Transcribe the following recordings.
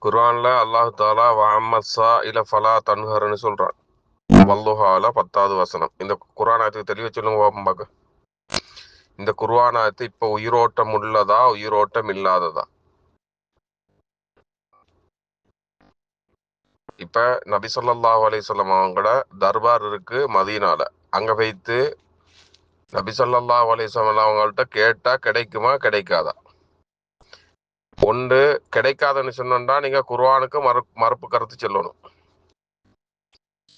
குர்ஆன்ல அல்லாஹ் தாலா வஅம்மஸ்ஸா இல ஃபலா தன்ஹர்னு சொல்றான். வல்லுஹால 10வது வசனம். இந்த குர்ஆன் ஆயத்துக்கு தெளிவா சொல்லுங்க பாப்போம் பாக்க. இந்த குர்ஆன் ஆயத்து இப்ப உயிரோட்டம் உள்ளதா உயிரோட்டம் இல்லாததா? இப்ப நபி ஸல்லல்லாஹு அலைஹி வஸல்லம் அவங்களோட தர்பார் இருக்கு மதீனால. அங்க வைத்து நபி ஸல்லல்லாஹு அலைஹி வஸல்லம் அவங்கள்ட்ட கேட்டா கிடைக்குமா கிடைக்காதா? ஒன்று கிடைக்காதுன்னு சொன்னா நீங்க குர்ஆனுக்கு மறுப்பு கருத்து சொல்லணும்.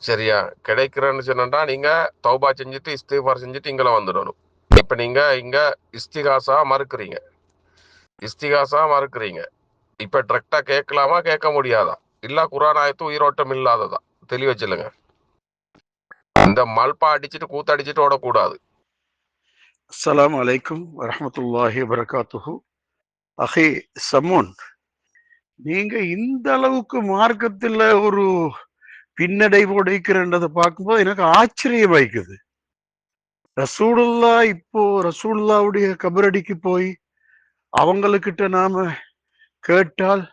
சரியா? கிடைக்கிறேன்னு சொன்னா நீங்க தௌபா செஞ்சுட்டு இஸ்திக்பார் செஞ்சுட்டு இங்கே வந்துடணும். இப்ப நீங்க இங்க இஸ்திகாசா மறுக்கிறீங்க. இப்ப டிரெக்டா கேட்கலாமா கேட்க முடியாதா? இல்ல குர்ஆன் ஆயத்து உயிரோட்டம் இல்லாததா? தெளிவா சொல்லுங்க. இந்த மல்பா அடிச்சுட்டு கூத்தடிச்சுட்டு ஓடக்கூடாது. அஸ்ஸலாமு அலைக்கும் வரஹ்மத்துல்லாஹி வபரகாத்துஹு. அஹி சமூன், நீங்க இந்த அளவுக்கு மார்க்கத்துல ஒரு பின்னடைவோடு இருக்கிறன்றதை பார்க்கும்போது எனக்கு ஆச்சரியம் வைக்குது. ரசூலுல்லாவுடைய கபரடிக்கு போய் அவங்களுக்கிட்ட நாம கேட்டால்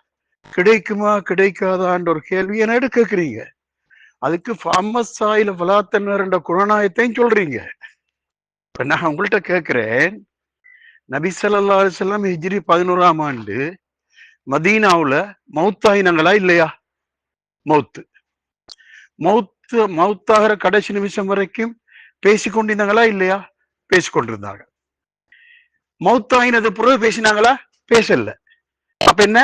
கிடைக்குமா கிடைக்காதான்ற ஒரு கேள்வி என்ன கேட்குறீங்க. அதுக்கு ஃபம்மஸ் சாயில ஃபலாத்தன்னர் குரானாயத்தையும் சொல்றீங்க. இப்ப நான் உங்கள்கிட்ட கேட்கிறேன், நபி ஸல்லல்லாஹு அலைஹி வஸல்லம் ஹிஜ்ரி 11ஆம் ஆண்டு மதீனாவுல மௌத்தாயினங்களா இல்லையா? மௌத்தாகிற கடைசி நிமிஷம் வரைக்கும் பேசிக்கொண்டிருந்தாங்களா இல்லையா? பேசிக்கொண்டிருந்தாங்க. மௌத்தாயினது பிறகு பேசினாங்களா? பேசல. அப்ப என்ன?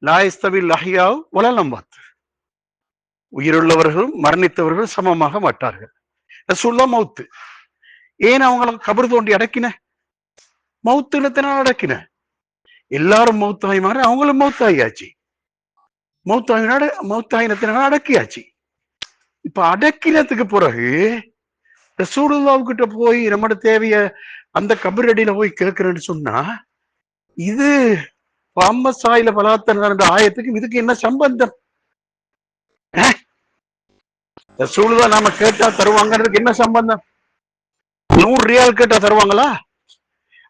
லாயஸ்தவில் அஹ்யாவ் வலல் அம்வாத், உயிருள்ளவர்களும் மரணித்தவர்களும் சமமாக மாட்டார்கள். ரசூலுல்லாஹ் மௌத்து. ஏன் அவங்கள கபர் தோண்டி அடக்கின? மௌத்துனத்தினால் அடக்கின. எல்லாரும் மௌத்தாய் மாறி அவங்களும் மௌத்தாயாச்சு. மௌத்தாயினத்தினால் அடக்கியாச்சு. இப்ப அடக்கினத்துக்கு பிறகு ரசூலுல்லாஹ்கிட்ட போய் நம்மட தேவைய அந்த கபரடியில போய் கேட்கிறேன்னு சொன்னா, இது சாயில பலாத்தன ஆயத்துக்கு இதுக்கு என்ன சம்பந்தம்? ரசூலுல்லாஹ் நாம கேட்டா தருவாங்கிறதுக்கு என்ன சம்பந்தம்? 100 ரியால் கேட்டா தருவாங்களா?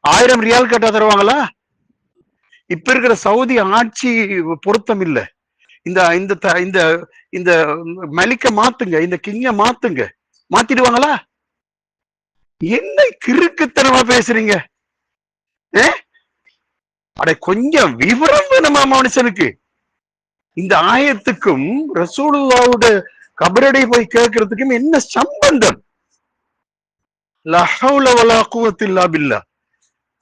1000 ரியால் கேட்டா தருவாங்களா? இப்ப இருக்கிற சவுதி ஆட்சி பொருத்தம் இல்லை. இந்த இந்த இந்த இந்த மலிக்க மாத்துங்க, இந்த கிங்க மாத்துங்க, மாத்திடுவாங்களா? என்ன கிறுக்குத்தனமா பேசுறீங்க? அட கொஞ்சம் விவரம் வேணுமா மனுஷனுக்கு? இந்த ஆயத்துக்கும் ரசூலுல்லாஹ்வோட கபரடை போய் கேட்கறதுக்கும் என்ன சம்பந்தம்? லா ஹவ்ல வலா குவத்த இல்லா பில்லாஹ்.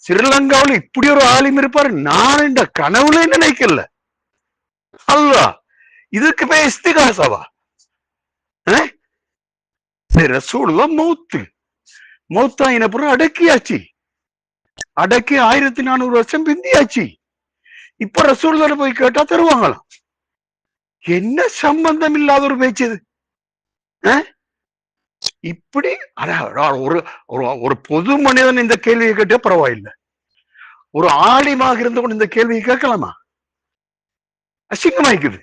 ஸ்ரீலங்காவில் இப்படி ஒரு ஆலிம் இருப்பாரு நான் இந்த கனவுல நினைக்கல. அல்லாஹ், இதுக்கு போய் இஸ்திகாசாவா? ரசூலுல்லாஹ் மௌத்தாயின பிறகு அடக்கியாச்சு. அடக்கி 1400 வருஷம் பிந்தியாச்சு. இப்ப ரசூலுல்லாஹ் போய் கேட்டா தருவாங்களாம். என்ன சம்பந்தம் இல்லாத ஒரு பேச்சு இது? இப்படி ஒரு பொது மனிதன் இந்த கேள்வியை கேட்டே பரவாயில்லை. ஒரு ஆலிமாக இருந்து கொண்டு இந்த கேள்வியை கேட்கலாமா? அசிங்கமாய்க்குது.